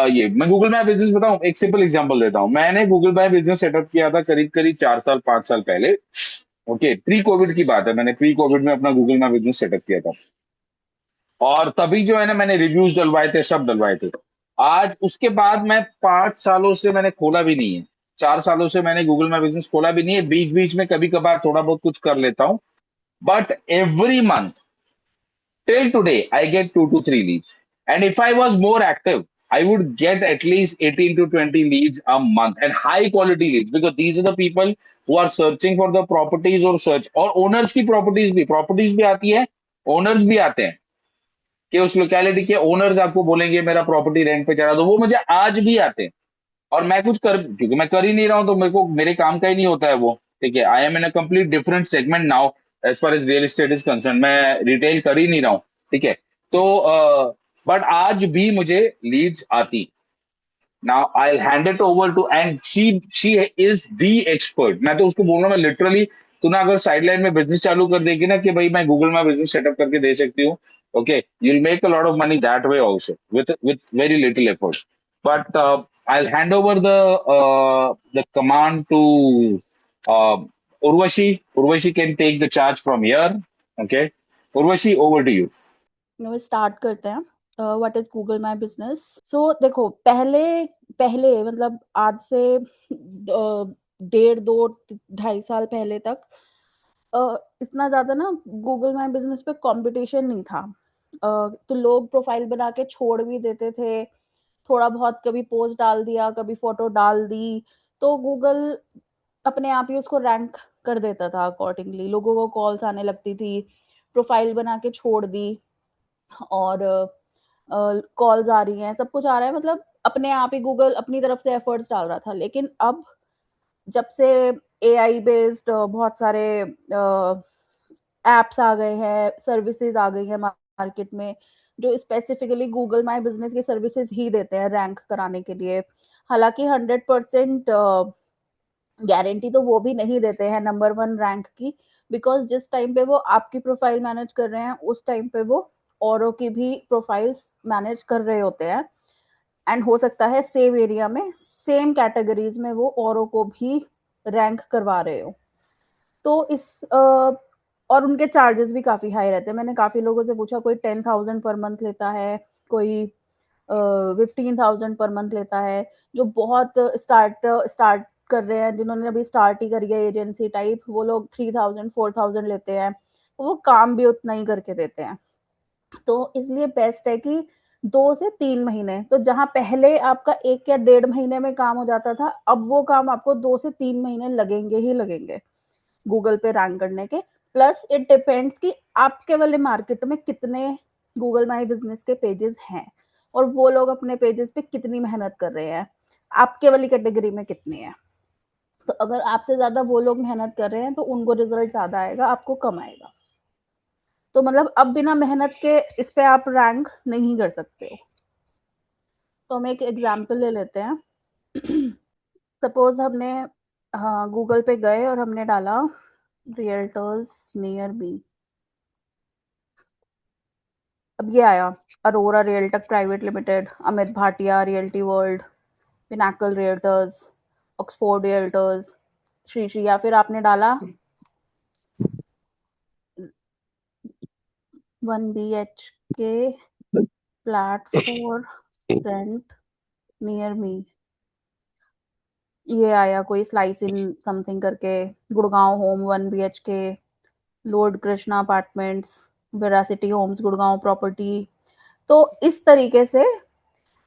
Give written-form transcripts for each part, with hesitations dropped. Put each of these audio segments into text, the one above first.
ये मैं Google My business बताऊं, एक सिंपल एग्जांपल देता हूं। मैंने गूगल माई बिजनेस सेटअप किया था करीब करीब 4 साल 5 साल पहले। ओके, प्री कोविड की बात है, मैंने प्री कोविड में अपना गूगल माई बिजनेस सेटअप किया था। और तभी जो है ना, मैंने रिव्यूज डलवाए थे, सब डलवाए थे। आज उसके बाद मैं 5 सालों से मैंने खोला भी नहीं है। 4 सालों से मैंने गूगल माई बिजनेस खोला भी नहीं है। बीच बीच में कभी कभार थोड़ा बहुत कुछ कर लेता हूँ, but every month till today, I get 2 to 3 leads. And if I was more active, I would get at least 18 to 20 leads a month, and high quality leads, because these are the people who are searching for the properties or search, और owners की properties भी आती है, owners भी आते हैं कि उस लोकेलिटी के ओनर्स आपको बोलेंगे मेरा प्रॉपर्टी रेंट पे चढ़ा दो, वो मुझे आज भी आते हैं। और मैं कुछ कर, क्योंकि मैं कर ही नहीं रहा हूं, तो मेरे को मेरे काम का ही नहीं होता है वो। ठीक है, I am in a complete different segment now. As far as real estate is concern, मैं रिटेल कर ही नहीं रहा हूँ। ठीक है, तो बट आज भी मुझे लीड्स आती। Now I hand it over to, and she is the expert. मैं तो उसको बोल रहा हूँ, मैं लिटरली, तू ना अगर साइडलाइन में बिजनेस चालू कर देगी ना कि भाई मैं गूगल में बिजनेस सेटअप करके दे सकती हूँ, okay, you will make a lot of money that way also, with very little effort. But I'll hand over the command to uh, Urvashi. Urvashi can take the charge from here. Okay, Urvashi, over to you. Start करते हैं। What is Google My Business. So देखो, पहले पहले मतलब आज से 1.5 2 2.5 साल पहले तक इतना ज्यादा ना गूगल माई बिजनेस पे कंपटीशन नहीं था। तो लोग प्रोफाइल बना के छोड़ भी देते थे, थोड़ा बहुत कभी पोस्ट डाल दिया, कभी फोटो डाल दी, तो गूगल अपने आप ही उसको रैंक कर देता था अकॉर्डिंगली। लोगों को कॉल्स आने लगती थी, प्रोफाइल बना के छोड़ दी और कॉल्स आ रही हैं, सब कुछ आ रहा है, मतलब अपने आप ही गूगल अपनी तरफ से एफर्ट्स डाल रहा था। लेकिन अब जब से एआई बेस्ड बहुत सारे एप्स आ गए हैं, सर्विसेज आ गई हैं मार्केट में, जो स्पेसिफिकली गूगल माई बिजनेस की सर्विसेज ही देते हैं रैंक कराने के लिए। हालांकि 100% गारंटी तो वो भी नहीं देते हैं नंबर वन रैंक की, बिकॉज जिस टाइम पे वो आपकी प्रोफाइल मैनेज कर रहे हैं उस टाइम पे वो औरों की भी प्रोफाइल्स मैनेज कर रहे होते हैं। एंड हो सकता है सेम एरिया में सेम कैटेगरीज में वो औरों को भी रैंक करवा रहे हो। तो और उनके चार्जेस भी काफी हाई रहते हैं। मैंने काफी लोगों से पूछा, कोई 10,000 पर मंथ लेता है, कोई 15,000 पर मंथ लेता है। जो बहुत स्टार्ट कर रहे हैं, जिन्होंने अभी स्टार्ट ही करी है एजेंसी टाइप, वो लोग 3,000 4,000 लेते हैं। वो काम भी उतना ही करके देते हैं। तो इसलिए बेस्ट है कि 2 से 3 महीने, तो जहां पहले आपका 1 या 1.5 महीने में काम हो जाता था, अब वो काम आपको 2 से 3 महीने लगेंगे ही लगेंगे गूगल पे रैंक करने के। प्लस इट डिपेंड्स कि आपके वाले मार्केट में कितने गूगल माई बिजनेस के पेजेस हैं और वो लोग अपने पेजेस पे कितनी मेहनत कर रहे हैं, आपके वाली कैटेगरी में कितनी है। तो अगर आपसे ज्यादा वो लोग मेहनत कर रहे हैं तो उनको रिजल्ट ज्यादा आएगा, आपको कम आएगा। तो मतलब अब बिना मेहनत के इस पे आप रैंक नहीं कर सकते हो। तो हम एक एग्जाम्पल ले लेते हैं। सपोज हमने, हाँ, गूगल पे गए और हमने डाला रियल्टर्स नियर मी। अब ये आया, Arora Realtech Private Limited, Amit Bhatia Realty World, Pinnacle Realtors, Oxford Realtors, Shri Shri, या फिर आपने डाला 1 BHK flat for rent near me. ये आया कोई स्लाइस इन समथिंग करके, Gurgaon home 1 BHK, Lord Krishna Apartments, Veracity Homes Gurgaon property. तो इस तरीके से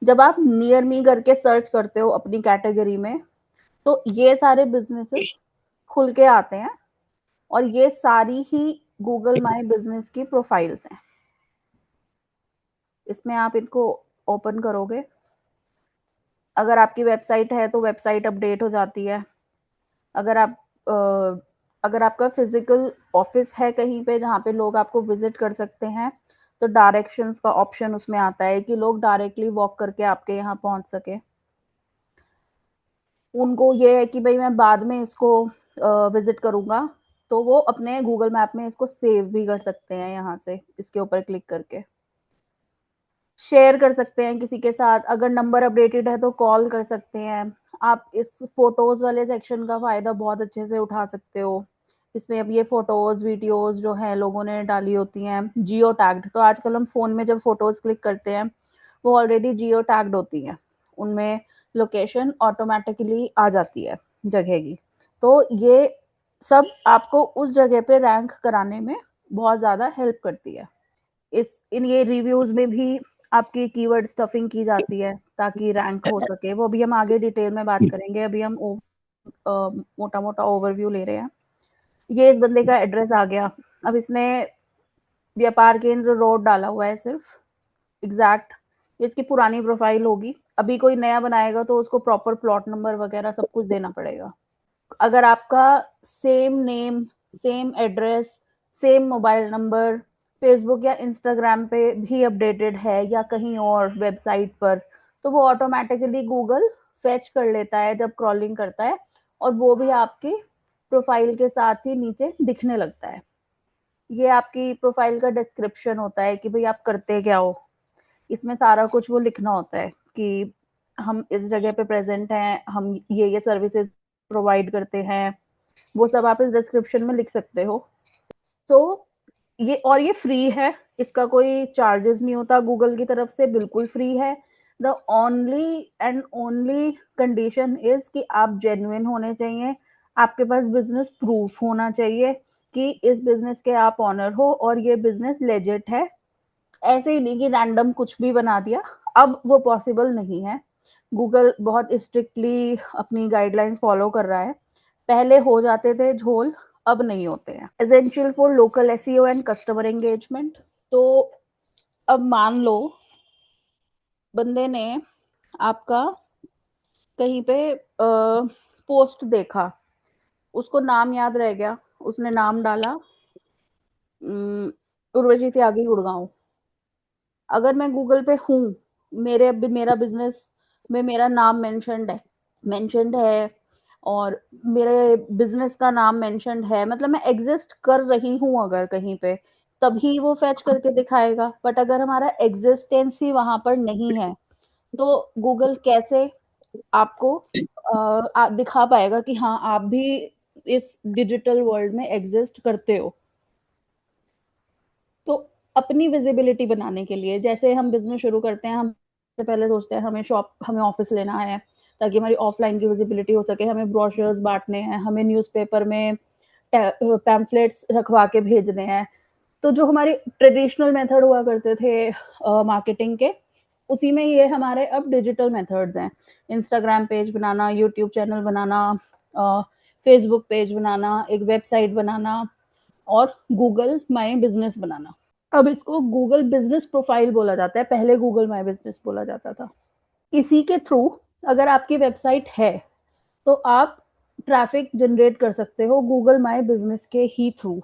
जब आप नियर मी करके सर्च करते हो अपनी कैटेगरी में, तो ये सारे बिजनेसेस खुल के आते हैं और ये सारी ही गूगल माई बिजनेस की प्रोफाइल्स हैं। इसमें आप इनको ओपन करोगे, अगर आपकी वेबसाइट है तो वेबसाइट अपडेट हो जाती है। अगर आप अगर आपका फिजिकल ऑफिस है कहीं पे जहाँ पे लोग आपको विजिट कर सकते हैं, तो डायरेक्शंस का ऑप्शन उसमें आता है कि लोग डायरेक्टली वॉक करके आपके यहाँ पहुंच सके। उनको ये है कि भाई मैं बाद में इसको विजिट करूंगा, तो वो अपने गूगल मैप में इसको सेव भी कर सकते हैं यहाँ से, इसके ऊपर क्लिक करके। शेयर कर सकते हैं किसी के साथ, अगर नंबर अपडेटेड है तो कॉल कर सकते हैं। आप इस फ़ोटोज़ वाले सेक्शन का फ़ायदा बहुत अच्छे से उठा सकते हो। इसमें अब ये फ़ोटोज़, वीडियोज़ जो हैं लोगों ने डाली होती हैं, जियो टैग्ड, तो आजकल हम फ़ोन में जब फ़ोटोज़ क्लिक करते हैं, वो ऑलरेडी जियो टैग्ड होती हैं। उनमें लोकेशन ऑटोमैटिकली आ जाती है जगह की। तो ये सब आपको उस जगह पे रैंक कराने में बहुत ज़्यादा हेल्प करती है। इस इन ये रिव्यूज़ में भी आपकी कीवर्ड स्टफिंग की जाती है ताकि रैंक हो सके। वो भी हम आगे डिटेल में बात करेंगे। अभी हम मोटा-मोटा ओवरव्यू ले रहे हैं। ये इस बंदे का एड्रेस आ गया। अब इसने व्यापार केंद्र रोड डाला हुआ है सिर्फ, एग्ज़ैक्ट। ये इसकी पुरानी प्रोफ़ाइल होगी। अभी कोई नया बनाएगा तो उसको प्रॉपर प्लॉट नंबर वगैरह सब कुछ देना पड़ेगा। अगर आपका same name, same address, same mobile number Facebook या इंस्टाग्राम पे भी अपडेटेड है या कहीं और वेबसाइट पर, तो वो ऑटोमैटिकली गूगल फेच कर लेता है जब क्रॉलिंग करता है, और वो भी आपकी प्रोफाइल के साथ ही नीचे दिखने लगता है। ये आपकी प्रोफाइल का डिस्क्रिप्शन होता है कि भाई आप करते क्या हो। इसमें सारा कुछ वो लिखना होता है कि हम इस जगह पे प्रेज़ेंट हैं, हम ये सर्विसेज़ प्रोवाइड करते हैं। वो सब आप इस डिस्क्रिप्शन में लिख सकते हो। तो ये फ्री है, इसका कोई चार्जेस नहीं होता गूगल की तरफ से, बिल्कुल फ्री है। The only and only condition is कि आप जेन्युइन होने चाहिए, आपके पास बिज़नेस प्रूफ होना चाहिए कि इस बिज़नेस के आप ओनर हो और ये बिज़नेस लेजिट है। ऐसे ही नहीं कि रैंडम कुछ भी बना दिया, अब वो पॉसिबल नहीं है। गूगल बहुत स्ट्रिक्टली अपनी गाइडलाइंस फॉलो कर रहा है। पहले हो जाते थे झोल, अब नहीं होते हैं। Essential for local SEO and customer engagement. तो अब मान लो बंदे ने आपका कहीं पे पोस्ट देखा, उसको नाम याद रह गया, उसने नाम डाला, उर्वशी त्यागी गुड़गांव। अगर मैं गूगल पे हूँ, मेरा बिजनेस में मेरा नाम मेंशन्ड है और मेरे बिजनेस का नाम मेंशन्ड है, मतलब मैं एग्जिस्ट कर रही हूँ अगर कहीं पे, तभी वो फेच करके दिखाएगा। बट अगर हमारा एग्जिस्टेंस ही वहां पर नहीं है, तो गूगल कैसे आपको दिखा पाएगा कि हाँ आप भी इस डिजिटल वर्ल्ड में एग्जिस्ट करते हो। तो अपनी विजिबिलिटी बनाने के लिए, जैसे हम बिज़नेस शुरू करते हैं, हम सबसे पहले सोचते हैं हमें ऑफ़िस लेना है, ताकि हमारी ऑफ़लाइन की विजिबिलिटी हो सके, हमें ब्रोशर्स बाँटने हैं, हमें न्यूज़पेपर में पैम्फलेट्स रखवा के भेजने हैं। तो जो हमारी ट्रेडिशनल मेथड हुआ करते थे मार्केटिंग के, उसी में ये हमारे अब डिजिटल मेथड्स हैं। इंस्टाग्राम पेज बनाना, यूट्यूब चैनल बनाना, अ, फेसबुक पेज बनाना, एक वेबसाइट बनाना और गूगल माय बिज़नेस बनाना। अब इसको गूगल बिज़नेस प्रोफाइल बोला जाता है, पहले गूगल माय बिज़नेस बोला जाता था। इसी के थ्रू अगर आपकी वेबसाइट है, तो आप ट्रैफ़िक जनरेट कर सकते हो गूगल माय बिज़नेस के ही थ्रू।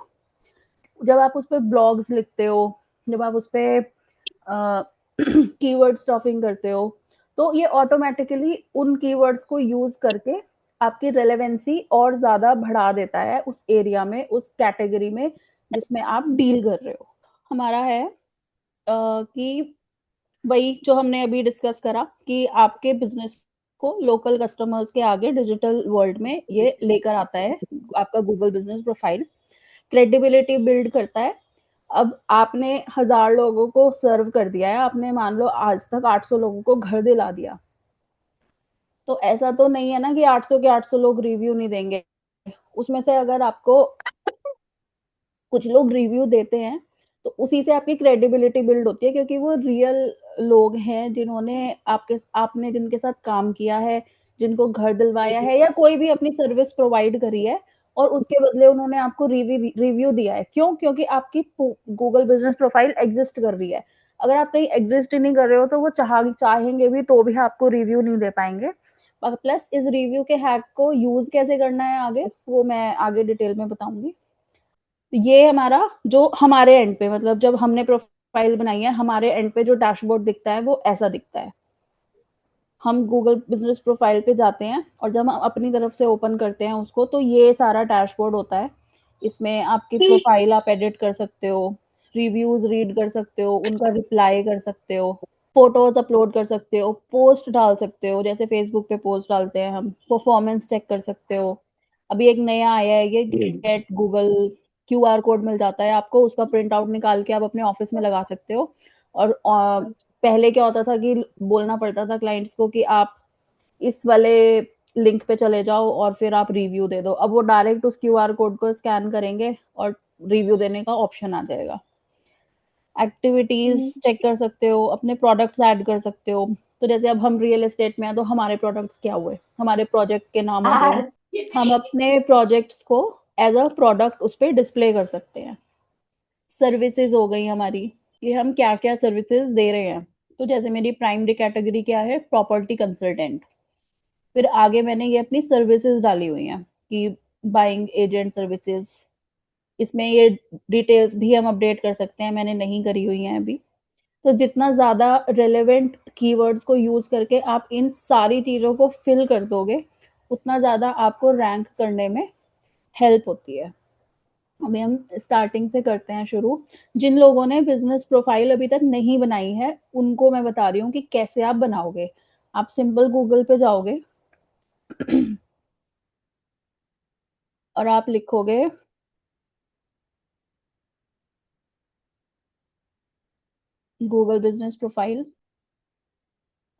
जब आप उस पे ब्लॉग्स लिखते हो, जब आप उस पे कीवर्ड स्टफिंग करते हो, तो ये ऑटोमैटिकली उन कीवर्ड्स को यूज़ करके आपकी रेलेवेंसी और ज़्यादा बढ़ा देता है उस एरिया में, उस कैटेगरी में जिसमें आप डील कर रहे हो। हमारा है कि वही जो हमने अभी डिस्कस करा कि आपके बिज़नेस को लोकल कस्टमर्स के आगे डिजिटल वर्ल्ड में ये लेकर आता है, आपका Google business profile. Credibility build करता है। अब आपने 1000 लोगों को सर्व कर दिया है, आपने मान लो आज तक 800 लोगों को घर दिला दिया। तो ऐसा तो नहीं है ना कि 800 के 800 लोग रिव्यू नहीं देंगे। उसमें से अगर आपको कुछ लोग रिव्यू देते हैं, तो उसी से आपकी क्रेडिबिलिटी बिल्ड होती है, क्योंकि वो रियल लोग हैं जिन्होंने आपने जिनके साथ काम किया है, जिनको घर दिलवाया है या कोई भी अपनी सर्विस प्रोवाइड करी है और उसके बदले उन्होंने आपको रिव्यू दिया है। क्यों? क्योंकि आपकी गूगल बिज़नेस प्रोफाइल एग्ज़िस्ट कर रही है। अगर आप कहीं एग्ज़िस्ट ही नहीं कर रहे हो, तो वो चाहेंगे भी तो भी आपको रिव्यू नहीं दे पाएँगे। प्लस इस रिव्यू के हैक को यूज़ कैसे करना है आगे, वो मैं आगे डिटेल में बताऊँगी। ये हमारा जो हमारे एंड पे, मतलब जब हमने प्रोफाइल बनाई है, हमारे एंड पे जो डैशबोर्ड दिखता है वो ऐसा दिखता है। हम गूगल बिज़नेस प्रोफाइल पे जाते हैं और जब हम अपनी तरफ से ओपन करते हैं उसको, तो ये सारा डैशबोर्ड होता है। इसमें आपकी प्रोफाइल आप एडिट कर सकते हो, रिव्यूज़ रीड कर सकते हो, उनका रिप्लाई कर सकते हो। फोटोज अपलोड कर सकते हो, पोस्ट डाल सकते हो, जैसे फेसबुक पे पोस्ट डालते हैं हम, परफॉर्मेंस चेक कर सकते हो। अभी एक नया आया है ये गेट गूगल, क्यूआर कोड मिल जाता है आपको, उसका प्रिंट आउट निकाल के आप अपने ऑफिस में लगा सकते हो। और पहले क्या होता था कि बोलना पड़ता था क्लाइंट्स को कि आप इस वाले लिंक पे चले जाओ और फिर आप रिव्यू दे दो। अब वो डायरेक्ट उस क्यूआर कोड को स्कैन करेंगे और रिव्यू देने का ऑप्शन आ जाएगा। एक्टिविटीज चेक कर सकते हो, अपने प्रोडक्ट्स ऐड कर सकते हो। तो जैसे अब हम रियल एस्टेट में हैं तो हमारे प्रोडक्ट्स क्या हुए, हमारे प्रोजेक्ट के नाम हो गए, हम अपने प्रोजेक्ट्स को एज अ प्रोडक्ट उस पर डिस्प्ले कर सकते हैं। सर्विसेज हो गई हमारी, कि हम क्या क्या सर्विसेज दे रहे हैं। तो जैसे मेरी प्राइमरी कैटेगरी क्या है, प्रॉपर्टी कंसल्टेंट। फिर आगे मैंने ये अपनी सर्विसेज डाली हुई हैं कि बाइंग एजेंट सर्विसेज, इसमें ये डिटेल्स भी हम अपडेट कर सकते हैं, मैंने नहीं करी हुई हैं अभी। तो जितना ज़्यादा रेलेवेंट कीवर्ड्स को यूज़ करके आप इन सारी चीज़ों को फिल कर दोगे, उतना ज़्यादा आपको रैंक करने में हेल्प होती है। अभी हम स्टार्टिंग से करते हैं शुरू। जिन लोगों ने बिज़नेस प्रोफाइल अभी तक नहीं बनाई है, उनको मैं बता रही हूँ कि कैसे आप बनाओगे। आप सिंपल गूगल पे जाओगे और आप लिखोगे गूगल बिज़नेस प्रोफाइल,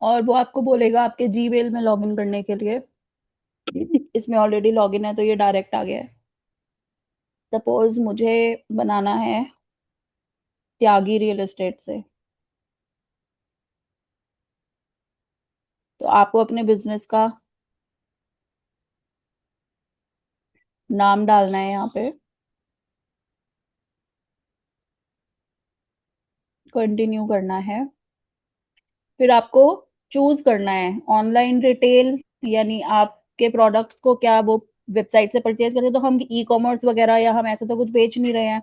और वो आपको बोलेगा आपके जीमेल में लॉगिन करने के लिए। इसमें ऑलरेडी लॉगिन है तो ये डायरेक्ट आ गया है। सपोज़ मुझे बनाना है त्यागी रियल एस्टेट से, तो आपको अपने बिज़नेस का नाम डालना है यहाँ पे, कंटिन्यू करना है। फिर आपको चूज़ करना है ऑनलाइन रिटेल, यानी आपके प्रोडक्ट्स को क्या वो वेबसाइट से परचेज़ करते हैं, तो हम ई-कॉमर्स वगैरह या हम ऐसा तो कुछ बेच नहीं रहे हैं,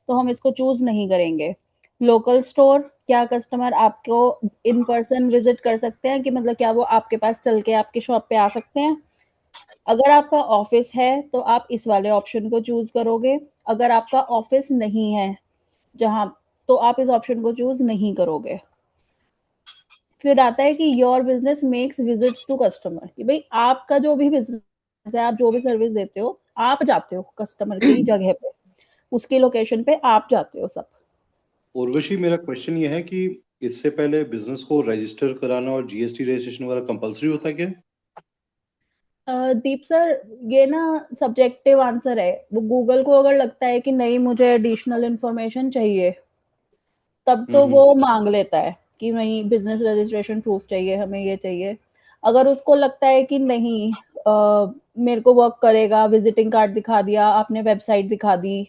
तो हम इसको चूज़ नहीं करेंगे। लोकल स्टोर, क्या कस्टमर आपको इन पर्सन विज़िट कर सकते हैं, कि मतलब क्या वो आपके पास चल के आपकी शॉप पे आ सकते हैं? अगर आपका ऑफ़िस है, तो आप इस वाले ऑप्शन को चूज़ करोगे। अगर आपका ऑफ़िस नहीं है जहाँ, तो आप इस ऑप्शन को चूज़ नहीं करोगे। फिर आता है कि your business makes visits to customer, कि भई आपका जो भी बिज़नेस है, आप जो भी सर्विस देते हो, आप जाते हो कस्टमर की जगह पे, उसकी लोकेशन पे आप जाते हो सब। उर्वशी, मेरा क्वेश्चन ये है कि इससे पहले बिजनेस को रजिस्टर कराना और जीएसटी रजिस्ट्रेशन वगैरह कंपलसरी होता है क्या? दीप सर, ये ना सब्जेक्टिव आंसर है। वो गूगल को अगर लगता है कि नहीं मुझे एडिशनल इन्फॉर्मेशन चाहिए, तब तो हम्म। वो माँग लेता है कि नहीं बिज़नेस रजिस्ट्रेशन प्रूफ चाहिए, हमें ये चाहिए। अगर उसको लगता है कि नहीं मेरे को वर्क करेगा, विज़िटिंग कार्ड दिखा दिया, आपने वेबसाइट दिखा दी,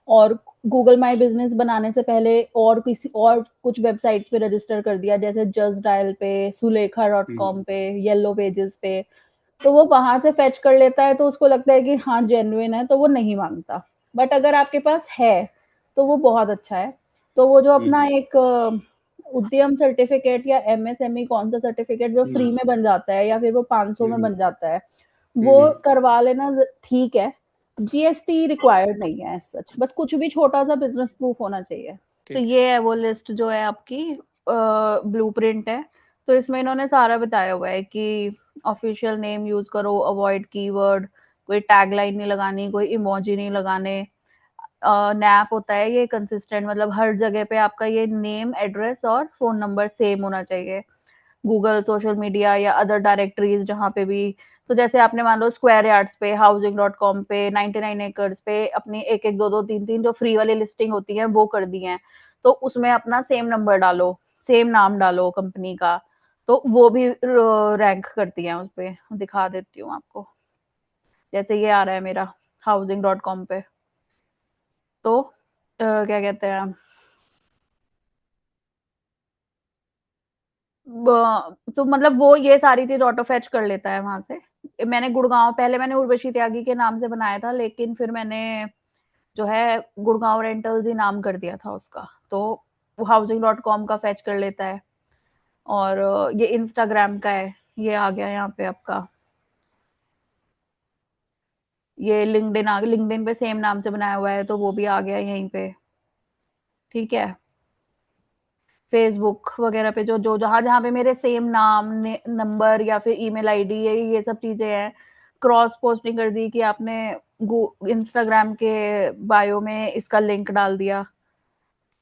और गूगल माय बिज़नेस बनाने से पहले और किसी और कुछ वेबसाइट्स पे रजिस्टर कर दिया, जैसे जस्ट डायल पे, सुलेखा.com पे, येलो पेजेस पे, तो वो वहाँ से फेच कर लेता है, तो उसको लगता है कि हाँ, जेन्युइन है, तो वो नहीं माँगता। बट अगर आपके पास है, तो वो बहुत अच्छा है। तो वो जो अपना हम्म। एक उद्यम सर्टिफ़िकेट या एमएसएमई कौन-सा सर्टिफ़िकेट जो फ्री में बन जाता है या फिर वो 500 में हम्म। बन जाता है, वो हम्म। करवा लेना ज ठीक है। जीएसटी रिक्वायर्ड नहीं है एज़ सच, बस कुछ भी छोटा-सा बिज़नेस प्रूफ होना चाहिए। तो ठीक है। ये है वो लिस्ट जो है आपकी, ब्लूप्रिंट है। तो इसमें इन्होंने सारा बताया हुआ है कि ऑफिशियल नेम यूज़ करो, अवॉइड कीवर्ड, कोई टैगलाइन नहीं लगानी, कोई इमोजी नहीं लगाने। नैप होता है ये कंसिस्टेंट, मतलब हर जगह पे आपका ये नेम, एड्रेस और फ़ोन नंबर सेम होना चाहिए। गूगल, सोशल मीडिया या अदर डायरेक्टरीज़ जहाँ पे भी, तो जैसे आपने मान लो स्क्वायर यार्ड्स पे, हाउसिंग.com पे, 99 एकर्स पे अपनी 1-1, 2-2, 3-3 जो फ्री वाली लिस्टिंग होती है वो कर दी हैं। तो उसमें अपना सेम नंबर डालो, सेम नाम डालो कंपनी का, तो वो भी रैंक करती हैं उसपे। दिखा देती हूँ आपको। जैसे ये आ रहा है मेरा हाउसिंग.com पे, तो क्या कहते हैं, तो मतलब वो ये सारी चीज ऑटो फेच कर लेता है वहां से। मैंने गुड़गांव, पहले मैंने उर्वशी त्यागी के नाम से बनाया था, लेकिन फिर मैंने जो है गुड़गांव रेंटल्स ही नाम कर दिया था उसका, तो वो हाउसिंग.com का फेच कर लेता है। और ये इंस्टाग्राम का है, ये आ गया यहाँ पे आपका। ये लिंक्डइन आ गया, लिंक्डइन पे सेम नाम से बनाया हुआ है, तो वो भी आ गया यहीं पे। ठीक है। फेसबुक वगैरह पे जो जो जहाँ जहाँ पे मेरे सेम नाम नंबर या फिर ईमेल आईडी है, ये सब चीजें हैं, क्रॉस पोस्टिंग कर दी कि आपने इंस्टाग्राम के बायो में इसका लिंक डाल दिया,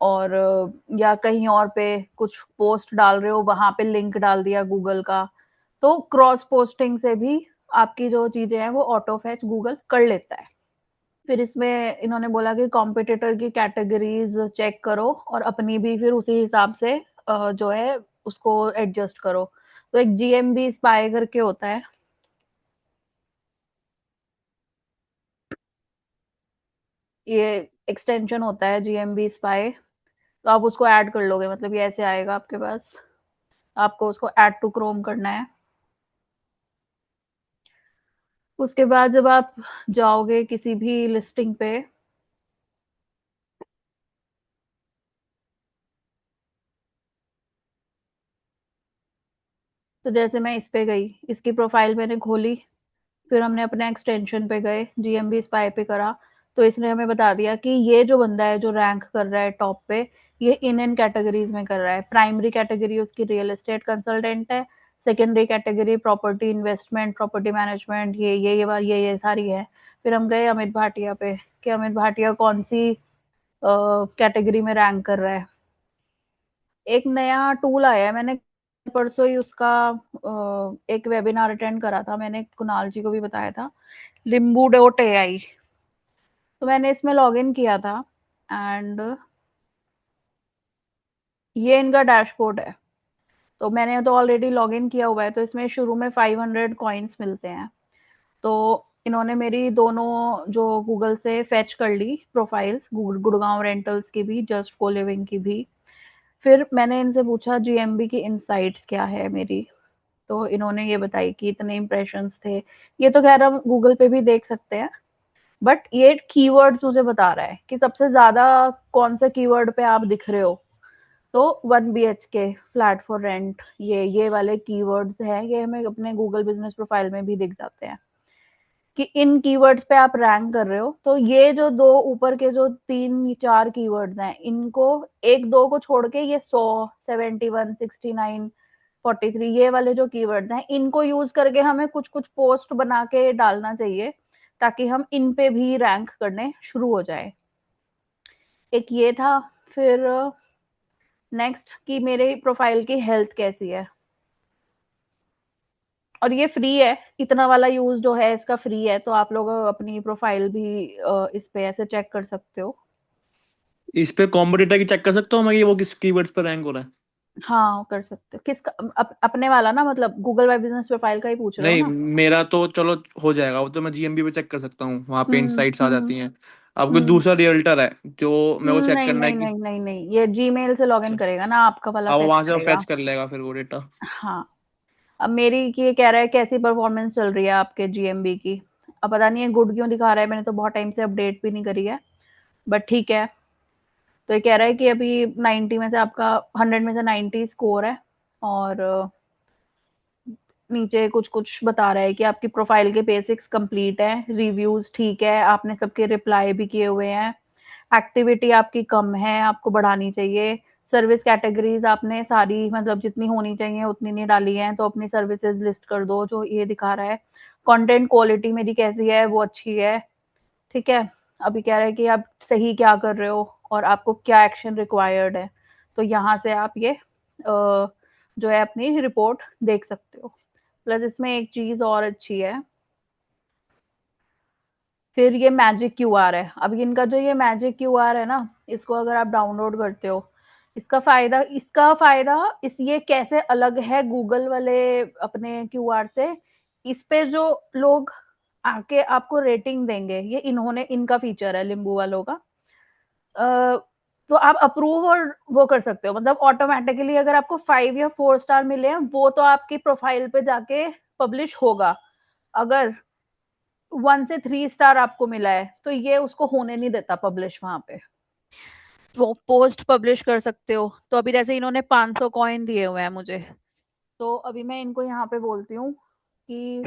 और या कहीं और पे कुछ पोस्ट डाल रहे हो वहां पे लिंक डाल दिया गूगल का, तो क्रॉस पोस्टिंग से भी आपकी जो चीजें हैं वो ऑटो फैच गूगल कर लेता है। फिर इसमें इन्होंने बोला कि कॉम्पिटिटर की कैटेगरीज चेक करो और अपनी भी फिर उसी हिसाब से जो है उसको एडजस्ट करो। तो एक जीएमबी स्पाई करके होता है, ये एक्सटेंशन होता है जीएमबी स्पाई, तो आप उसको ऐड कर लोगे, मतलब ये ऐसे आएगा आपके पास, आपको उसको ऐड टू क्रोम करना है। उसके बाद जब आप जाओगे किसी भी लिस्टिंग पे, तो जैसे मैं इस पे गई, इसकी प्रोफाइल मैंने खोली, फिर हमने अपने एक्सटेंशन पे गए, जीएमबी स्पाई पे करा, तो इसने हमें बता दिया कि ये जो बंदा है जो रैंक कर रहा है टॉप पे, ये इन कैटेगरीज में कर रहा है। प्राइमरी कैटेगरी उसकी रियल एस्टेट कंसल्टेंट है, secondary category property investment, property management, ये सारी है। फिर हम गए अमित भाटिया पे कि अमित भाटिया कौन सी कैटेगरी में रैंक कर रहा है। एक नया टूल आया है, मैंने परसों ही उसका एक वेबिनार अटेंड करा था, मैंने कुणाल जी को भी बताया था, limbu.ai। तो मैंने इसमें लॉग इन किया था, एंड ये इनका डैशबोर्ड है। तो मैंने तो ऑलरेडी लॉग इन किया हुआ है, तो इसमें शुरू में 500 कॉइन्स मिलते हैं। तो इन्होंने मेरी दोनों जो गूगल से फेच कर ली प्रोफाइल्स, गुड़गांव रेंटल्स की भी, जस्ट को लिविंग की भी। फिर मैंने इनसे पूछा जीएमबी की इनसाइट्स क्या है मेरी, तो इन्होंने ये बताई कि इतने इम्प्रेशंस थे। ये तो खैर हम गूगल पे भी देख सकते हैं, बट ये कीवर्ड्स मुझे बता रहा है कि सबसे ज्यादा कौन से कीवर्ड पे आप दिख रहे हो। तो 1 BHK फ्लैट फॉर रेंट, ये वाले कीवर्ड्स हैं, ये हमें अपने गूगल बिजनेस प्रोफाइल में भी दिख जाते हैं कि इन कीवर्ड्स पे आप रैंक कर रहे हो। तो ये जो दो ऊपर के जो 3-4 कीवर्ड्स हैं, इनको एक दो को छोड़ के ये 100, 71, 69, 43, ये वाले जो कीवर्ड्स हैं, इनको यूज करके हमें कुछ कुछ पोस्ट बना के डालना चाहिए, ताकि हम इन पे भी रैंक करने शुरू हो जाए। एक ये था। फिर नेक्स्ट कि मेरे प्रोफाइल की हेल्थ कैसी है, और ये फ्री है, इतना वाला यूज जो है इसका फ्री है, तो आप लोग अपनी प्रोफाइल भी इस पे ऐसे चेक कर सकते हो। इस पे कॉम्पिटिटर की चेक कर सकता हूँ मैं कि वो किस कीवर्ड्स पर रैंक हो रहा है? हाँ कर सकते हो। किसका? अपने वाला ना, मतलब गूगल माई बिजनेस प्रोफाइल का ही पूछ रहे हो नहीं, ना? मेरा तो चलो हो जाएगा, वो तो मैं जीएमबी पे चेक कर सकता हूँ, वहां पे इनसाइट्स आ हम्म। जाती हैं। अब कोई हम्म। दूसरा रियल्टर है जो मेरे को चेक नहीं करना है नहीं कि, नहीं नहीं नहीं, ये जीमेल से लॉग इन अच्छा, करेगा ना, आपका वाला अब फेच वहां से वो करेगा। फेच कर लेगा फिर वो डेटा। हाँ। अब मेरी की ये कह रहा है कैसी परफॉर्मेंस चल रही है आपके जीएमबी की। अब पता नहीं है गुड क्यों दिखा रहा है, मैंने तो बहुत टाइम से अपडेट भी नहीं करी है, बट ठीक है। तो ये कह रहा है कि अभी 90 में से आपका 100 में से 90 स्कोर है, और नीचे कुछ कुछ बता रहा है कि आपकी प्रोफाइल के बेसिक्स कंप्लीट है, रिव्यूज ठीक है, आपने सबके रिप्लाई भी किए हुए हैं, एक्टिविटी आपकी कम है, आपको बढ़ानी चाहिए, सर्विस कैटेगरीज आपने सारी मतलब जितनी होनी चाहिए उतनी नहीं डाली है, तो अपनी सर्विसेज लिस्ट कर दो, जो ये दिखा रहा है। कंटेंट क्वालिटी मेरी कैसी है, वो अच्छी है, ठीक है। अभी कह रहा है कि आप सही क्या कर रहे हो और आपको क्या एक्शन रिक्वायर्ड है, तो यहाँ से आप ये जो है अपनी रिपोर्ट देख सकते हो। प्लस इसमें एक चीज और अच्छी है, फिर ये मैजिक क्यूआर है। अब इनका जो ये मैजिक क्यूआर है ना, इसको अगर आप डाउनलोड करते हो, इसका फायदा इस ये कैसे अलग है गूगल वाले अपने क्यूआर से, इस पे जो लोग आके आपको रेटिंग देंगे, ये इन्होंने इनका फीचर है लिंबू वालों का। अ, तो आप अप्रूव और वो कर सकते हो, मतलब ऑटोमेटिकली अगर आपको 5 या 4 स्टार मिले हैं, वो तो आपकी प्रोफाइल पे जाके पब्लिश होगा। अगर 1 से 3 स्टार आपको मिला है, तो ये उसको होने नहीं देता पब्लिश वहां पे। वो पोस्ट पब्लिश कर सकते हो। तो अभी जैसे इन्होंने 500 कॉइन दिए हुए हैं मुझे, तो अभी मैं इनको यहाँ पे बोलती हूँ कि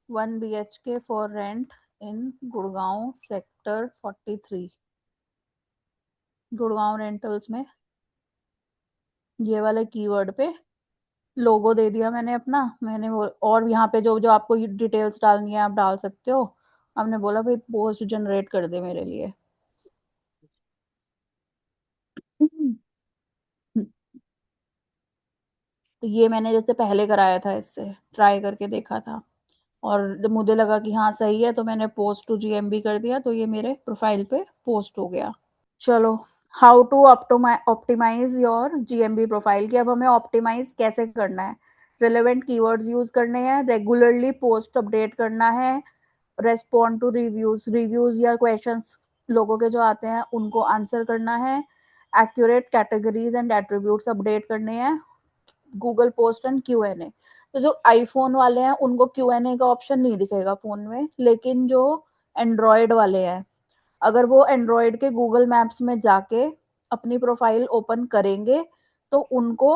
1 BHK for rent in Gurgaon sector 43, Gurgaon rentals में ये वाले कीवर्ड पे लोगो दे दिया मैंने अपना, मैंने वो, और यहाँ पे जो जो आपको डिटेल्स डालनी है आप डाल सकते हो। हमने बोला भाई पोस्ट जनरेट कर दे मेरे लिए। तो ये मैंने जैसे पहले कराया था, इससे ट्राई करके देखा था और जब मुझे लगा कि हाँ सही है तो मैंने पोस्ट टू जीएमबी कर दिया, तो ये मेरे प्रोफाइल पे पोस्ट हो गया। चलो, how to optimise your GMB profile, कि अब हमें ऑप्टिमाइज कैसे करना है। रिलेवेंट कीवर्ड्स यूज करने हैं, रेगुलरली पोस्ट अपडेट करना है, रेस्पॉन्ड टू रिव्यूज या क्वेश्चंस लोगों के जो आते हैं उनको आंसर करना है, accurate categories and attributes update करने हैं, गूगल पोस्ट एंड Q&A। तो जो आईफोन वाले हैं उनको Q&A का ऑप्शन नहीं दिखेगा फोन में, लेकिन जो एंड्रॉयड वाले हैं, अगर वो एंड्रॉयड के गूगल मैप्स में जाके अपनी प्रोफाइल ओपन करेंगे तो उनको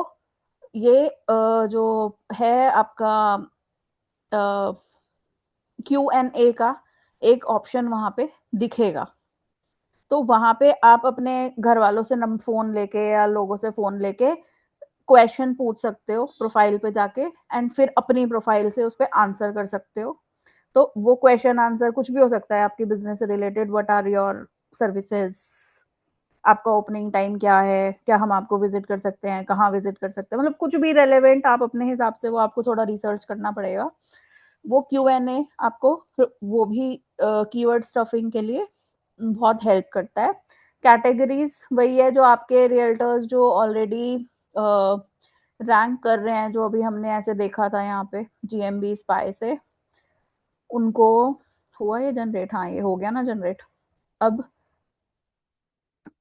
ये जो है आपका Q&A का एक ऑप्शन वहां पे दिखेगा। तो वहां पे आप अपने घर वालों से नम फोन लेके या लोगों से फोन लेके क्वेश्चन पूछ सकते हो प्रोफाइल पे जाके, एंड फिर अपनी प्रोफाइल से उस पर आंसर कर सकते हो। तो वो क्वेश्चन आंसर कुछ भी हो सकता है आपकी बिजनेस से related, what are your services, आपका ओपनिंग टाइम क्या है, क्या हम आपको विजिट कर सकते हैं, कहाँ विजिट कर सकते हैं, मतलब कुछ भी रेलेवेंट आप अपने हिसाब से, वो आपको थोड़ा रिसर्च करना पड़ेगा। वो Q&A आपको वो भी कीवर्ड स्टफिंग के लिए बहुत हेल्प करता है। कैटेगरीज वही है, जो आपके रियल्टर्स जो ऑलरेडी रैंक कर रहे हैं, जो अभी हमने ऐसे देखा था यहाँ पे जीएमबी स्पाई से, उनको हुआ ये जनरेट, हाँ ये हो गया ना जनरेट। अब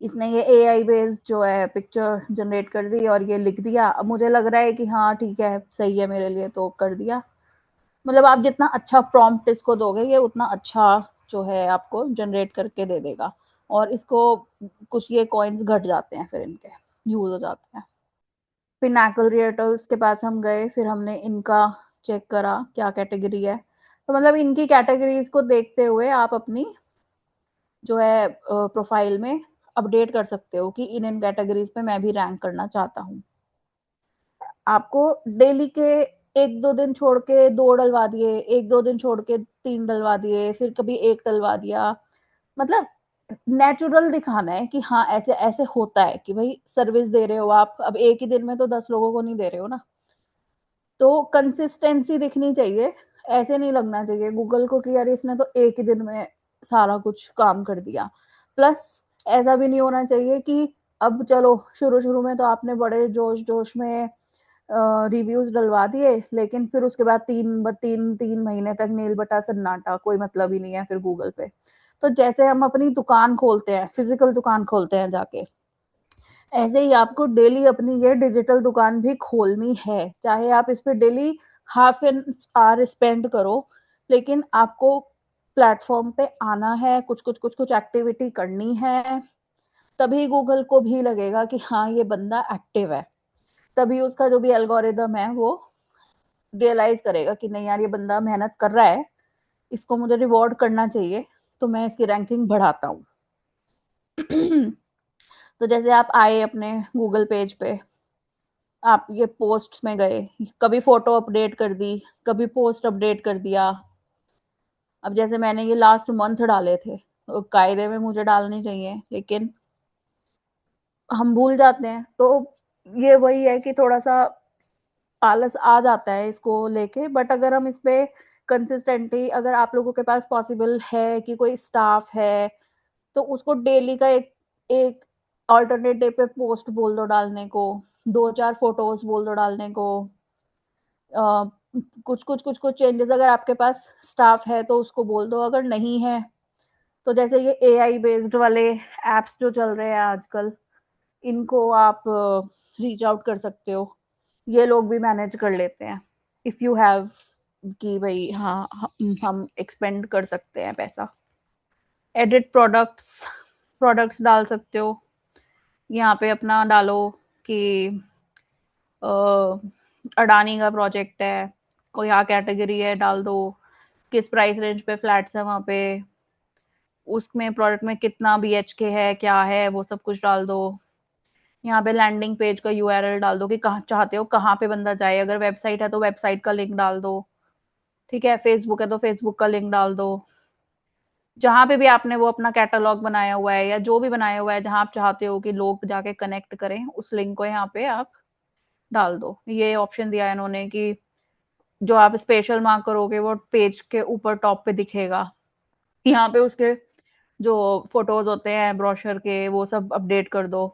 इसने ये AI बेस्ड जो है पिक्चर जनरेट कर दी और ये लिख दिया। अब मुझे लग रहा है कि हाँ ठीक है सही है मेरे लिए, तो कर दिया। मतलब आप जितना अच्छा प्रॉम्प्ट इसको दोगे ये उतना अच्छा जो है आपको जनरेट करके दे देगा, और इसको कुछ ये कॉइन्स घट जाते हैं, फिर इनके यूज हो जाते हैं। पिनाकल रियल्टर्स के पास हम गए, फिर हमने इनका चेक करा क्या कैटेगरी है। तो मतलब इनकी कैटेगरीज को देखते हुए आप अपनी जो है प्रोफाइल में अपडेट कर सकते हो कि इन इन कैटेगरीज पे मैं भी रैंक करना चाहता हूँ। आपको डेली के 1-2 दिन छोड़ के 2 डलवा दिए, 1-2 दिन छोड़ के 3 डलवा दिए, फिर कभी 1 डलवा दिया, मतलब नेचुरल दिखाना है कि हाँ ऐसे ऐसे होता है, कि भाई सर्विस दे रहे हो आप, अब एक ही दिन में तो 10 लोगों को नहीं दे रहे हो ना। तो कंसिस्टेंसी दिखनी चाहिए, ऐसे नहीं लगना चाहिए गूगल को कि यार इसने तो एक ही दिन में सारा कुछ काम कर दिया। प्लस ऐसा भी नहीं होना चाहिए कि अब चलो शुरू शुरू में तो आपने बड़े जोश जोश में रिव्यूज डलवा दिए, लेकिन फिर उसके बाद 3 महीने तक नील बटा सन्नाटा, कोई मतलब ही नहीं है फिर गूगल पे। तो जैसे हम अपनी दुकान खोलते हैं, फिजिकल दुकान खोलते हैं जाके, ऐसे ही आपको डेली अपनी ये डिजिटल दुकान भी खोलनी है, चाहे आप इस पे daily half an hour spend करो, लेकिन आपको प्लेटफॉर्म पे आना है, कुछ एक्टिविटी करनी है, तभी गूगल को भी लगेगा कि हाँ ये बंदा एक्टिव है। तभी उसका जो भी एल्गोरिदम है वो रियलाइज करेगा कि नहीं यार ये बंदा मेहनत कर रहा है, इसको मुझे रिवॉर्ड करना चाहिए, तो मैं इसकी रैंकिंग बढ़ाता हूँ। तो जैसे आप आए अपने गूगल पेज पे, आप ये पोस्ट में गए, कभी फोटो अपडेट कर दी, कभी पोस्ट अपडेट कर दिया। अब जैसे मैंने ये लास्ट मंथ डाले थे, कायदे में मुझे डालने चाहिए, लेकिन हम भूल जाते हैं। तो ये वही है कि थोड़ा सा आलस आ जाता है इसको लेके, बट अगर हम इस पे कंसिस्टेंटली, अगर आप लोगों के पास पॉसिबल है कि कोई स्टाफ है, तो उसको डेली का एक एक ऑल्टरनेट डे पे पोस्ट बोल दो डालने को, 2-4 फोटोज बोल दो डालने को। कुछ चेंजेस अगर आपके पास स्टाफ है तो उसको बोल दो, अगर नहीं है तो जैसे ये AI बेस्ड वाले एप्स जो चल रहे हैं आजकल, इनको आप रीच आउट कर सकते हो, ये लोग भी मैनेज कर लेते हैं इफ यू हैव, कि भाई हाँ हम एक्सपेंड कर सकते हैं पैसा। एडिट प्रोडक्ट्स डाल सकते हो, यहाँ पे अपना डालो कि अडानी का प्रोजेक्ट है, कोई यहाँ कैटेगरी है डाल दो, किस प्राइस रेंज पे फ्लैट्स है वहाँ पे, उसमें प्रोडक्ट में कितना BHK है क्या है वो सब कुछ डाल दो। यहाँ पे लैंडिंग पेज का यूआरएल डाल दो कि कहाँ चाहते हो कहाँ पे बंदा जाए, अगर वेबसाइट है तो वेबसाइट का लिंक डाल दो, ठीक है, फेसबुक है तो फेसबुक का लिंक डाल दो, जहाँ पे भी आपने वो अपना कैटलॉग बनाया हुआ है या जो भी बनाया हुआ है जहाँ आप चाहते हो कि लोग जाके कनेक्ट करें, उस लिंक को यहाँ पे आप डाल दो। ये ऑप्शन दिया है इन्होंने कि जो आप स्पेशल मार्क करोगे वो पेज के ऊपर टॉप पे दिखेगा, यहाँ पे उसके जो फोटोज होते हैं ब्रोशर के वो सब अपडेट कर दो।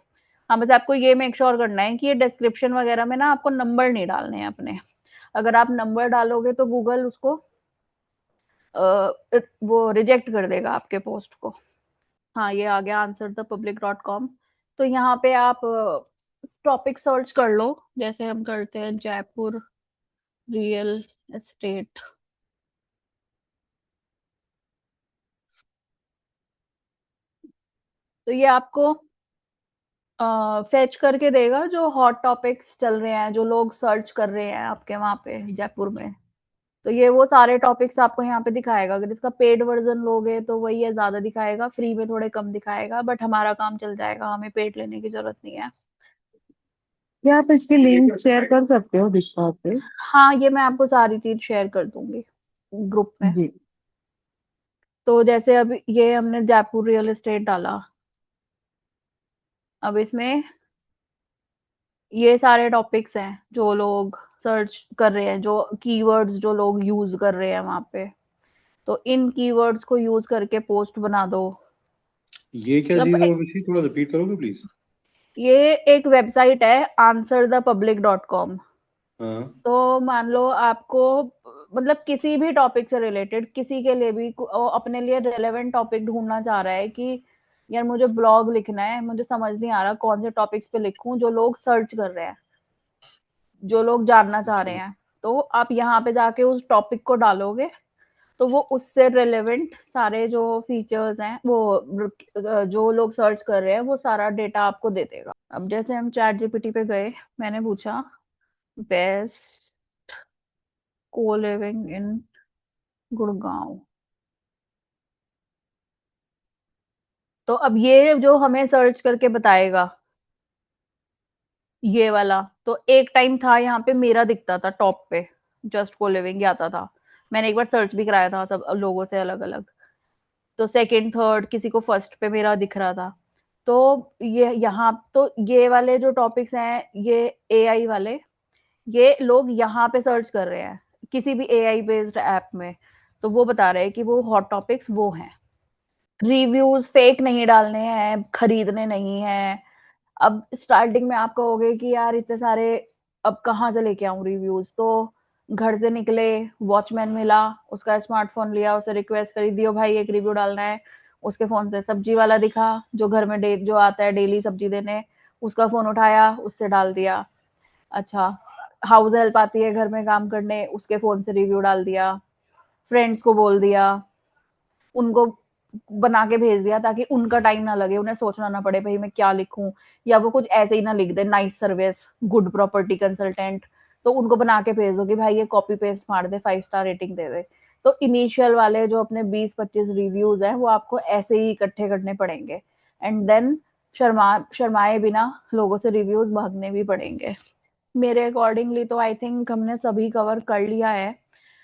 हाँ, बस आपको ये मेक श्योर करना है कि ये डिस्क्रिप्शन वगैरह में ना आपको नंबर नहीं डालने हैं अपने, अगर आप नंबर डालोगे तो गूगल उसको वो रिजेक्ट कर देगा आपके पोस्ट को। हाँ, ये आ गया answerthepublic.com। तो यहाँ पे आप टॉपिक सर्च कर लो, जैसे हम करते हैं जयपुर रियल एस्टेट। तो ये आपको फेच करके देगा जो हॉट टॉपिक्स चल रहे हैं, जो लोग सर्च कर रहे हैं आपके वहाँ पे जयपुर में। तो ये वो सारे टॉपिक्स आपको यहाँ पे दिखाएगा। अगर इसका पेड वर्जन लोगे तो वही है, ज्यादा दिखाएगा, फ्री में थोड़े कम दिखाएगा, बट हमारा काम चल जाएगा, हमें पेड लेने की जरूरत नहीं है। क्या आप इसकी लिंक शेयर कर सकते हो डिस्कॉर्ड पे? हाँ, ये मैं आपको सारी चीज शेयर कर दूंगी ग्रुप में। जी। तो जैसे अब ये हमने जयपुर रियल एस्टेट डाला, अब इसमें ये सारे टॉपिक्स हैं जो लोग सर्च कर रहे हैं, जो कीवर्ड्स जो लोग यूज कर रहे हैं वहां पे, तो इन कीवर्ड्स को यूज करके पोस्ट बना दो। ये क्या मतलब चीज है उर्वशी, थोड़ा रिपीट करोगे प्लीज? ये एक वेबसाइट है answerthepublic.com। हाँ। तो मान लो आपको मतलब किसी भी टॉपिक से रिलेटेड किसी के लिए भी अपने लिए रेलेवेंट टॉपिक ढूंढना चाह रहा है कि यार मुझे ब्लॉग लिखना है, मुझे समझ नहीं आ रहा कौन से टॉपिक्स पे लिखूं जो लोग सर्च कर रहे हैं, जो लोग जानना चाह रहे हैं, तो आप यहाँ पे जाके उस टॉपिक को डालोगे तो वो उससे रिलेवेंट सारे जो फीचर्स हैं वो जो लोग सर्च कर रहे हैं वो सारा डेटा आपको दे देगा। अब जैसे हम चैट जीपीटी पे गए, मैंने पूछा बेस्ट को लिविंग इन गुड़गांव, तो अब ये जो हमें सर्च करके बताएगा ये वाला, तो एक टाइम था यहाँ पे मेरा दिखता था टॉप पे, जस्ट को लिविंग आता था, मैंने एक बार सर्च भी कराया था सब लोगों से अलग अलग, तो सेकंड थर्ड किसी को फर्स्ट पे मेरा दिख रहा था। तो ये यहाँ तो ये वाले जो टॉपिक्स हैं ये एआई वाले, ये लोग यहाँ पे सर्च कर रहे हैं किसी भी एआई बेस्ड ऐप में, तो वो बता रहे हैं कि वो हॉट टॉपिक्स वो हैं। रिव्यूज फेक नहीं डालने हैं, खरीदने नहीं है। अब स्टार्टिंग में आप कहोगे कि यार इतने सारे अब कहाँ से लेके आऊं रिव्यूज, तो घर से निकले, वॉचमैन मिला, उसका स्मार्टफोन लिया, उसे रिक्वेस्ट करी, दियो भाई एक रिव्यू डालना है, उसके फोन से सब्जी वाला दिखा जो घर में जो आता है डेली सब्जी देने, उसका फोन उठाया उससे डाल दिया। अच्छा, हाउस हेल्प आती है घर में काम करने, उसके फोन से रिव्यू डाल दिया, फ्रेंड्स को बोल दिया, उनको बना के भेज दिया ताकि उनका टाइम ना लगे, उन्हें सोचना ना पड़े भाई मैं क्या लिखूं, या वो कुछ ऐसे ही ना लिख दे nice service good property consultant, तो उनको बना के भेज दो कि भाई ये कॉपी पेस्ट मार दे 5 स्टार रेटिंग दे दे। तो इनिशियल वाले जो अपने 20-25 रिव्यूज हैं वो आपको ऐसे ही इकट्ठे करने पड़ेंगे, एंड देन शर्माए बिना लोगों से रिव्यूज भागने भी पड़ेंगे। मेरे अकॉर्डिंगली तो आई थिंक हमने सभी कवर कर लिया है।